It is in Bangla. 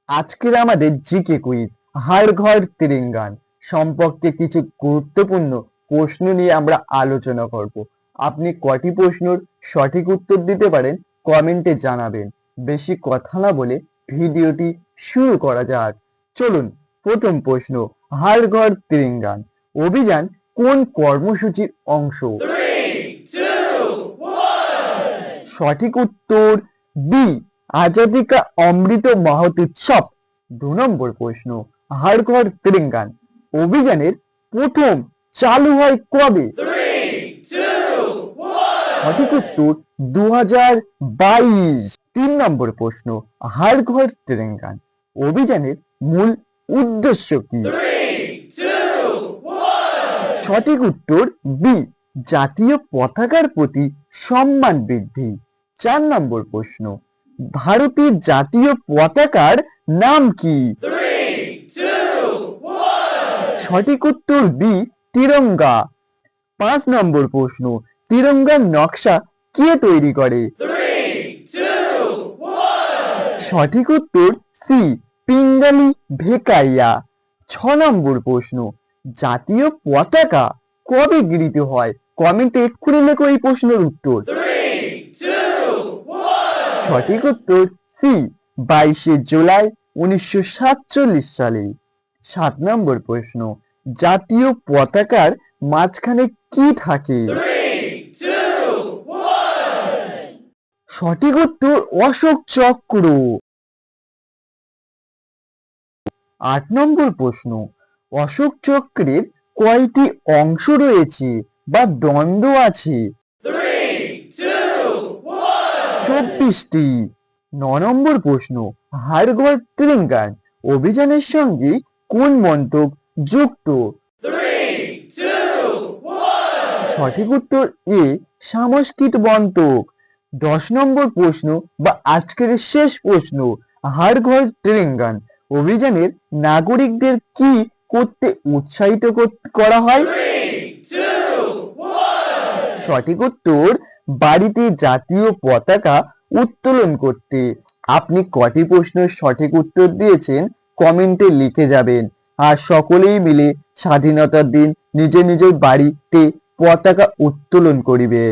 আজকের আমাদের জিকে কুইজ হর ঘর তিরঙ্গান সম্পর্কে কিছু গুরুত্বপূর্ণ প্রশ্ন নিয়ে আমরা আলোচনা করব। আপনি কটি প্রশ্নের সঠিক উত্তর দিতে পারেন কমেন্টে জানাবেন। বেশি কথা না বলে ভিডিওটি শুরু করা যাক। চলুন, প্রথম প্রশ্ন, হর ঘর তিরঙ্গান অভিযান কোন কর্মসূচির অংশ? সঠিক উত্তর বি, আজাদি কা অমৃত মহোৎসব। 2 নম্বর প্রশ্ন, হর ঘর তিরঙ্গান অভিযানের প্রথম চালু হয় কবে? সঠিক উত্তর 2022। 3 নম্বর প্রশ্ন, হর ঘর তিরঙ্গান অভিযানের মূল উদ্দেশ্য কি? সঠিক উত্তর বি, জাতীয় পতাকার প্রতি সম্মান বৃদ্ধি। 4 নম্বর প্রশ্ন, ভারতের জাতীয় পতাকার নাম কি? সঠিক উত্তর বি, তিরঙ্গা। 5 নম্বর প্রশ্ন, তিরঙ্গার নকশা কে তৈরি করে? সঠিক উত্তর সি, পিঙ্গালি ভেকাইয়া। 6 নম্বর প্রশ্ন, জাতীয় পতাকা কবে গৃহীত হয়? কমেন্টে এক্ষুনি লেখো এই প্রশ্নের উত্তর। সঠিক উত্তর সি, 22শে জুলাই 1947 সালে। 7 নম্বর প্রশ্ন, জাতীয় পতাকার মাঝখানে কি থাকে? সঠিক উত্তর অশোক চক্র। 8 নম্বর প্রশ্ন, অশোক চক্রের কয়টি অংশ রয়েছে বা দ্বন্দ্ব আছে? 24টি। 9 নম্বর প্রশ্ন, হর ঘর তিরঙ্গান অভিযানের সঙ্গে কোন মন্ত্রক যুক্ত? সঠিক উত্তর এ, সংস্কৃত মন্ত্রক। 10 নম্বর প্রশ্ন বা আজকের শেষ প্রশ্ন, হর ঘর তিরঙ্গান অভিযানের নাগরিকদের কি করতে উৎসাহিত করা হয়? সঠিক উত্তর বাড়িতে জাতীয় পতাকা উত্তোলন করতে। আপনি কটি প্রশ্নের সঠিক উত্তর দিয়েছেন কমেন্টে লিখে যাবেন। আর সকলেই মিলে স্বাধীনতার দিন নিজ নিজ বাড়িতে পতাকা উত্তোলন করিবে।